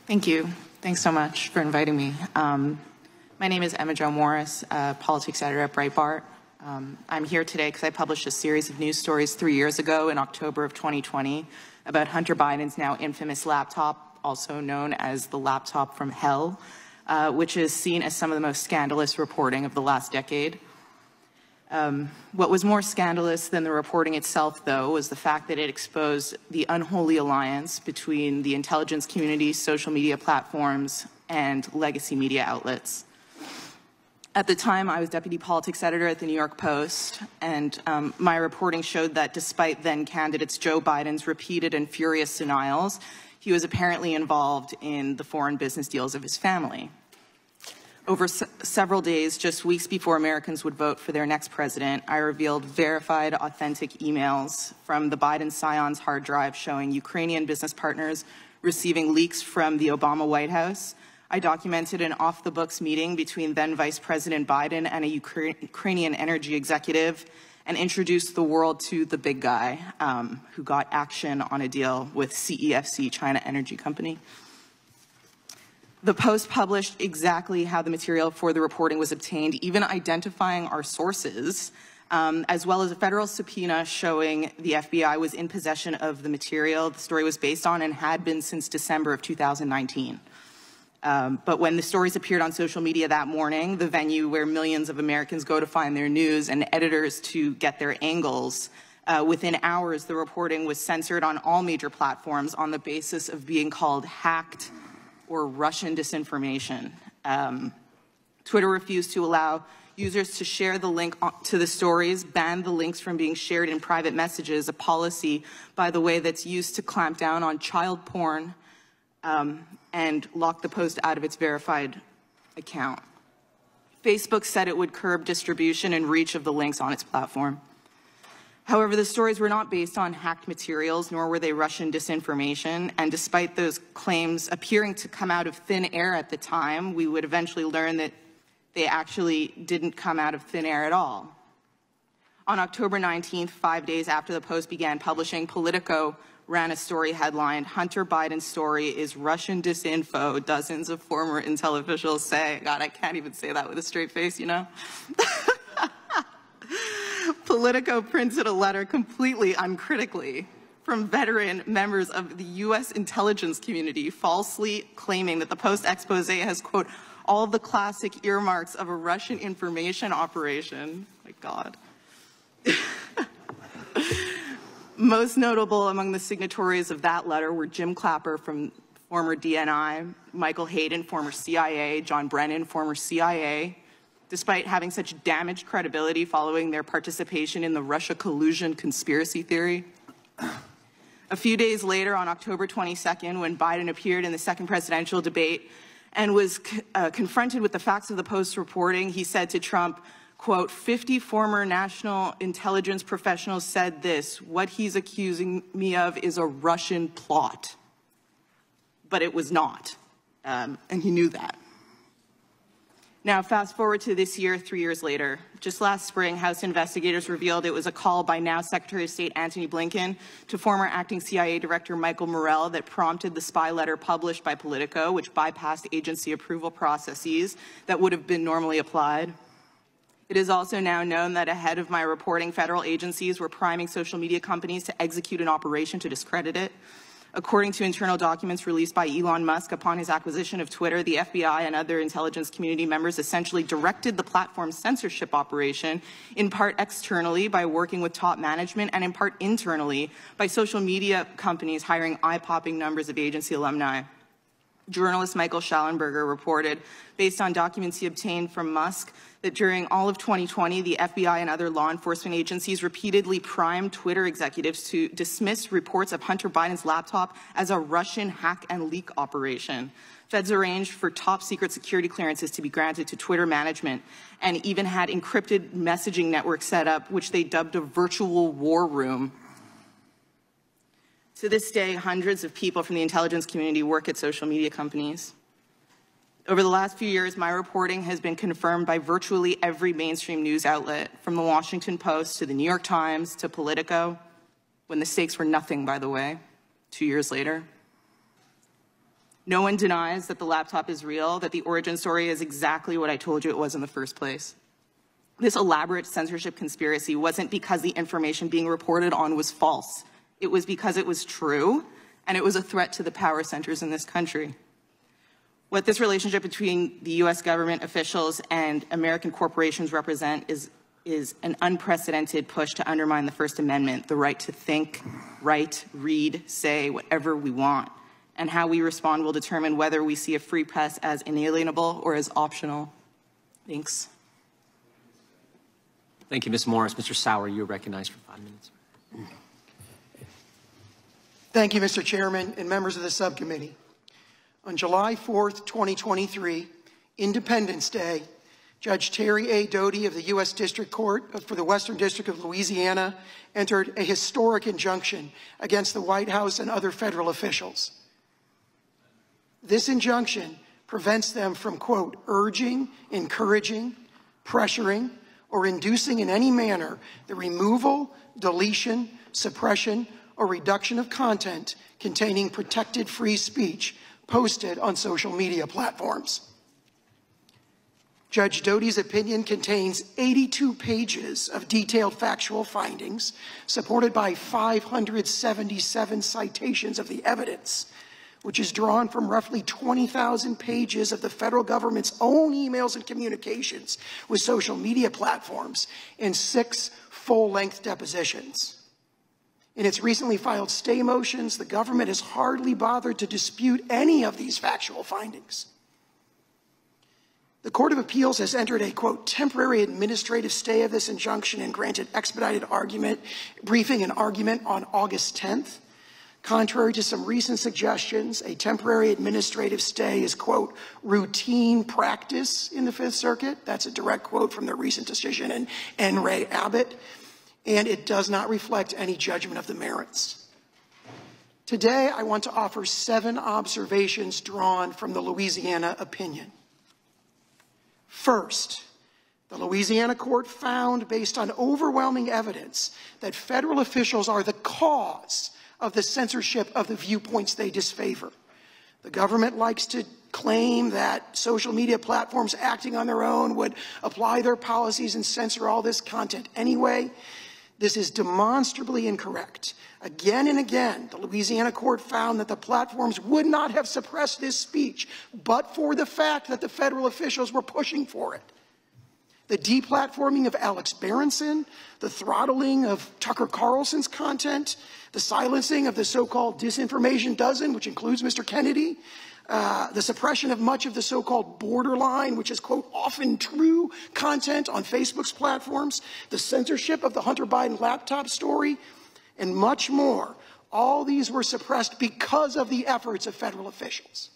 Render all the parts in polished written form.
Thank you. Thanks so much for inviting me. My name is Emma Jo Morris, politics editor at Breitbart. I'm here today because I published a series of news stories 3 years ago in October of 2020 about Hunter Biden's now infamous laptop, also known as the laptop from hell, which is seen as some of the most scandalous reporting of the last decade. What was more scandalous than the reporting itself, though, was the fact that it exposed the unholy alliance between the intelligence community, social media platforms, and legacy media outlets. At the time, I was deputy politics editor at the New York Post, and my reporting showed that despite then-candidates Joe Biden's repeated and furious denials, he was apparently involved in the foreign business deals of his family. Over several days, just weeks before Americans would vote for their next president, I revealed verified, authentic emails from the Biden Scion's hard drive showing Ukrainian business partners receiving leaks from the Obama White House. I documented an off-the-books meeting between then Vice President Biden and a Ukrainian energy executive and introduced the world to the big guy who got action on a deal with CEFC, China Energy Company. The Post published exactly how the material for the reporting was obtained, even identifying our sources, as well as a federal subpoena showing the FBI was in possession of the material the story was based on and had been since December of 2019. But when the stories appeared on social media that morning, the venue where millions of Americans go to find their news and editors to get their angles, within hours the reporting was censored on all major platforms on the basis of being called hacked or Russian disinformation. Twitter refused to allow users to share the link to the stories, banned the links from being shared in private messages, a policy, by the way, that's used to clamp down on child porn, and locked the Post out of its verified account. Facebook said it would curb distribution and reach of the links on its platform. However, the stories were not based on hacked materials, nor were they Russian disinformation, and despite those claims appearing to come out of thin air at the time, we would eventually learn that they actually didn't come out of thin air at all. On October 19th, 5 days after the Post began publishing, Politico ran a story headlined, "Hunter Biden's story is Russian disinfo, dozens of former intel officials say." God, I can't even say that with a straight face, you know? Politico printed a letter completely uncritically from veteran members of the U.S. intelligence community, falsely claiming that the Post expose has, quote, all the classic earmarks of a Russian information operation. My God. Most notable among the signatories of that letter were Jim Clapper from former DNI, Michael Hayden, former CIA, John Brennan, former CIA, despite having such damaged credibility following their participation in the Russia collusion conspiracy theory. A few days later, on October 22nd, when Biden appeared in the second presidential debate and was confronted with the facts of the Post reporting, he said to Trump, quote, 50 former national intelligence professionals said this, what he's accusing me of is a Russian plot. But it was not, and he knew that. Now, fast forward to this year, 3 years later. Just last spring, House investigators revealed it was a call by now Secretary of State Antony Blinken to former acting CIA Director Michael Morell that prompted the spy letter published by Politico, which bypassed agency approval processes that would have been normally applied. It is also now known that ahead of my reporting, federal agencies were priming social media companies to execute an operation to discredit it. According to internal documents released by Elon Musk upon his acquisition of Twitter, the FBI and other intelligence community members essentially directed the platform's censorship operation, in part externally by working with top management and in part internally by social media companies hiring eye-popping numbers of agency alumni. Journalist Michael Schallenberger reported, based on documents he obtained from Musk, that during all of 2020, the FBI and other law enforcement agencies repeatedly primed Twitter executives to dismiss reports of Hunter Biden's laptop as a Russian hack and leak operation. Feds arranged for top secret security clearances to be granted to Twitter management and even had encrypted messaging networks set up, which they dubbed a virtual war room. To this day, hundreds of people from the intelligence community work at social media companies. Over the last few years, my reporting has been confirmed by virtually every mainstream news outlet, from the Washington Post to the New York Times to Politico, when the stakes were nothing, by the way, 2 years later. No one denies that the laptop is real, that the origin story is exactly what I told you it was in the first place. This elaborate censorship conspiracy wasn't because the information being reported on was false. It was because it was true, and it was a threat to the power centers in this country. What this relationship between the U.S. government officials and American corporations represent is an unprecedented push to undermine the First Amendment, the right to think, write, read, say whatever we want. And how we respond will determine whether we see a free press as inalienable or as optional. Thanks. Thank you, Ms. Morris. Mr. Sauer, you're recognized for 5 minutes. Thank you, Mr. Chairman and members of the subcommittee. On July 4th, 2023, Independence Day, Judge Terry A. Doty of the U.S. District Court for the Western District of Louisiana entered a historic injunction against the White House and other federal officials. This injunction prevents them from, quote, urging, encouraging, pressuring, or inducing in any manner the removal, deletion, suppression, or reduction of content containing protected free speech posted on social media platforms. Judge Doty's opinion contains 82 pages of detailed factual findings, supported by 577 citations of the evidence, which is drawn from roughly 20,000 pages of the federal government's own emails and communications with social media platforms and 6 full-length depositions. In its recently filed stay motions, the government has hardly bothered to dispute any of these factual findings. The Court of Appeals has entered a, quote, temporary administrative stay of this injunction and granted expedited briefing and argument on August 10th. Contrary to some recent suggestions, a temporary administrative stay is, quote, routine practice in the Fifth Circuit. That's a direct quote from the recent decision in N. Ray Abbott, and it does not reflect any judgment of the merits. Today, I want to offer 7 observations drawn from the Louisiana opinion. First, the Louisiana court found, based on overwhelming evidence, that federal officials are the cause of the censorship of the viewpoints they disfavor. The government likes to claim that social media platforms acting on their own would apply their policies and censor all this content anyway. This is demonstrably incorrect. Again and again, the Louisiana court found that the platforms would not have suppressed this speech, but for the fact that the federal officials were pushing for it. The deplatforming of Alex Berenson, the throttling of Tucker Carlson's content, the silencing of the so-called disinformation dozen, which includes Mr. Kennedy, the suppression of much of the so-called borderline, which is, quote, often true content on Facebook's platforms, the censorship of the Hunter Biden laptop story, and much more. All these were suppressed because of the efforts of federal officials.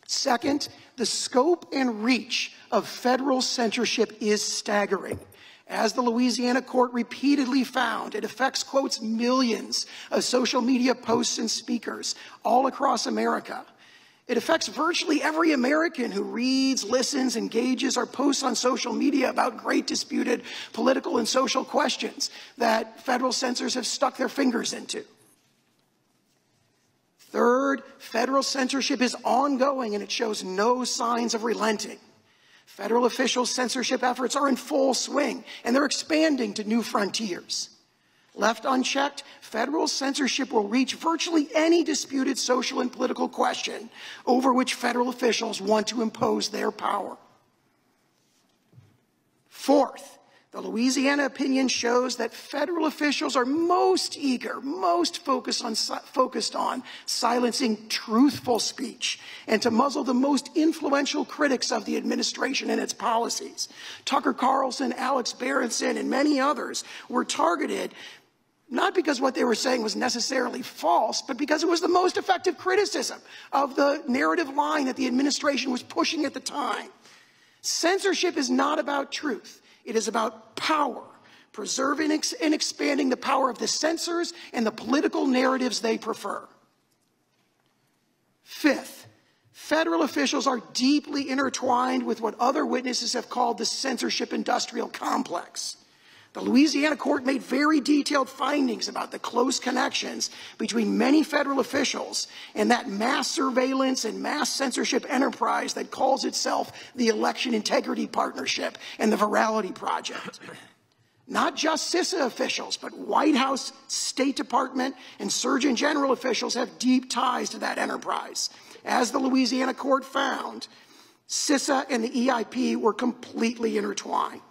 Second, the scope and reach of federal censorship is staggering. As the Louisiana court repeatedly found, it affects, quotes, millions of social media posts and speakers all across America. It affects virtually every American who reads, listens, engages, or posts on social media about great disputed political and social questions that federal censors have stuck their fingers into. Third, federal censorship is ongoing and it shows no signs of relenting. Federal official censorship efforts are in full swing and they're expanding to new frontiers. Left unchecked, federal censorship will reach virtually any disputed social and political question over which federal officials want to impose their power. Fourth, the Louisiana opinion shows that federal officials are most eager, most focused on silencing truthful speech and to muzzle the most influential critics of the administration and its policies. Tucker Carlson, Alex Berenson, and many others were targeted not because what they were saying was necessarily false, but because it was the most effective criticism of the narrative line that the administration was pushing at the time. Censorship is not about truth. It is about power, preserving and expanding the power of the censors and the political narratives they prefer. Fifth, federal officials are deeply intertwined with what other witnesses have called the censorship industrial complex. The Louisiana court made very detailed findings about the close connections between many federal officials and that mass surveillance and mass censorship enterprise that calls itself the Election Integrity Partnership and the Virality Project. Not just CISA officials, but White House, State Department, and Surgeon General officials have deep ties to that enterprise. As the Louisiana court found, CISA and the EIP were completely intertwined.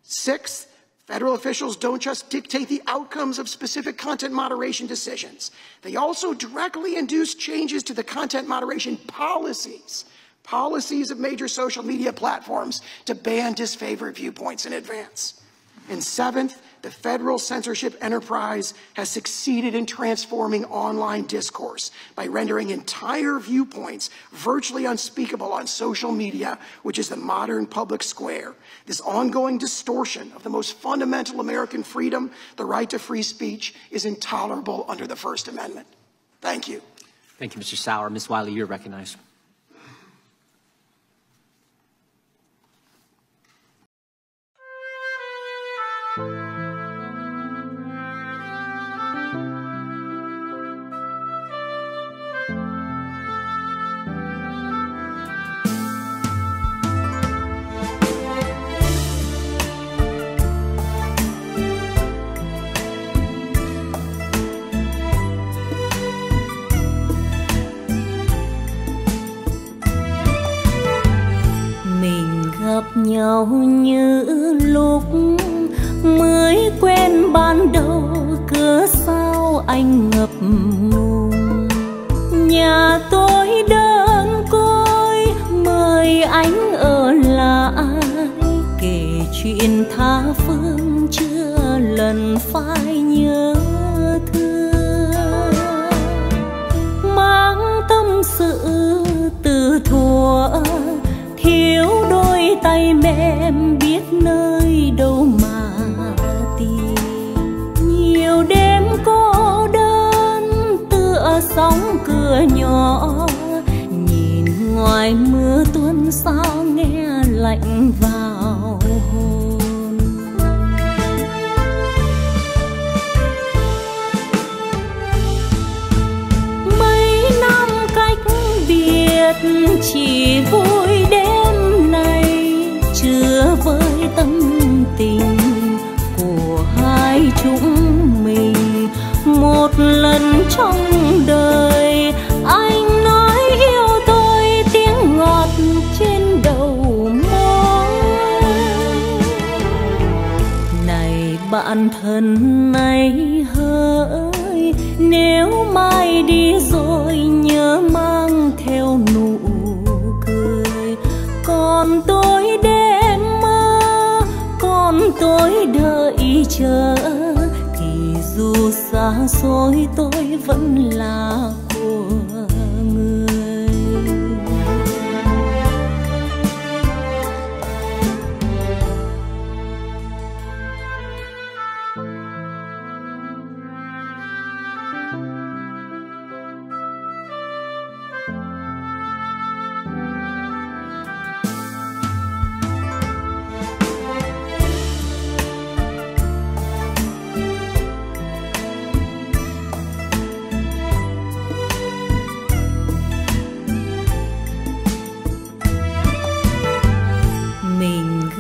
Sixth, federal officials don't just dictate the outcomes of specific content moderation decisions. They also directly induce changes to the content moderation policies of major social media platforms to ban disfavored viewpoints in advance. And seventh, the federal censorship enterprise has succeeded in transforming online discourse by rendering entire viewpoints virtually unspeakable on social media, which is the modern public square. This ongoing distortion of the most fundamental American freedom, the right to free speech, is intolerable under the First Amendment. Thank you. Thank you, Mr. Sauer. Ms. Wiley, you're recognized. Gặp nhau như lúc mới quen ban đầu, cớ sao anh ngập ngùng. Nhà tôi đơn côi, mời anh ở lại, kể chuyện tha phương chưa lần phai nhớ thương. Mang tâm sự từ thuở thiếu đôi tay mềm, biết nơi đâu mà tìm. Nhiều đêm cô đơn tựa sóng cửa nhỏ, nhìn ngoài mưa tuôn sao nghe lạnh vào hồn. Mấy năm cách biệt chỉ vui đêm nay, chưa với tâm tình của hai chúng mình. Một lần trong đời anh nói yêu tôi, tiếng ngọt trên đầu môi. Này bạn thân này hỡi, nếu mai đi rồi nhớ mang theo nụ cười. Còn tôi đêm mơ, còn tôi đợi chờ, thì dù xa xôi tôi vẫn là của người.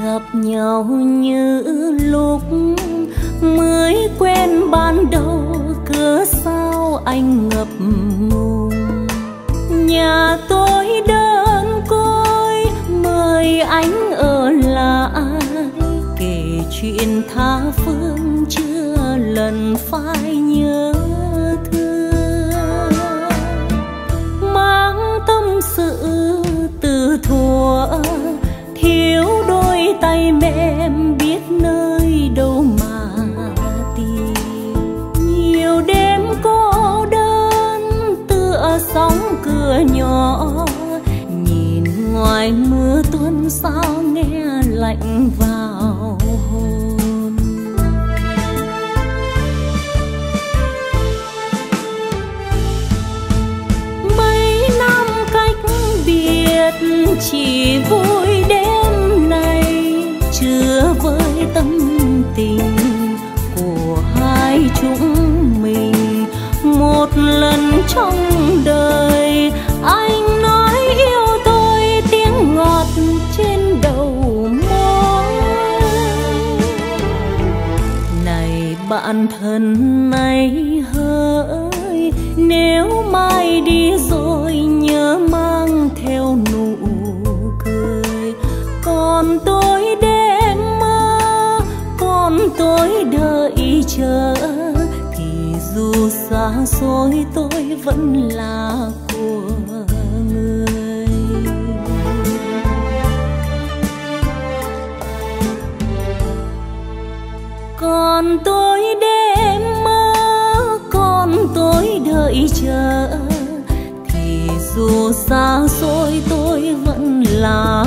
Gặp nhau như lúc mới quen ban đầu, cớ sao anh ngập ngùng. Nhà tôi đơn côi, mời anh ở lại, kể chuyện tha phương chưa lần phai nhớ thương. Mang tâm sự từ thuở thiếu đôi tay mềm, biết nơi đâu mà tìm. Nhiều đêm cô đơn tựa sóng cửa nhỏ, nhìn ngoài mưa tuôn sao nghe lạnh vào hồn. Mấy năm cách biệt chỉ vui đêm nay, chưa với tâm tình của hai chúng mình. Một lần trong đời anh nói yêu tôi, tiếng ngọt trên đầu môi. Này bạn thân này hỡi, nếu mai đi rồi nhớ mang theo nụ cười. Còn tôi đêm mơ, còn tôi đợi chờ, thì dù xa xôi tôi vẫn là của người. Còn tôi đêm mơ, còn tôi đợi chờ, thì dù xa xôi tôi vẫn là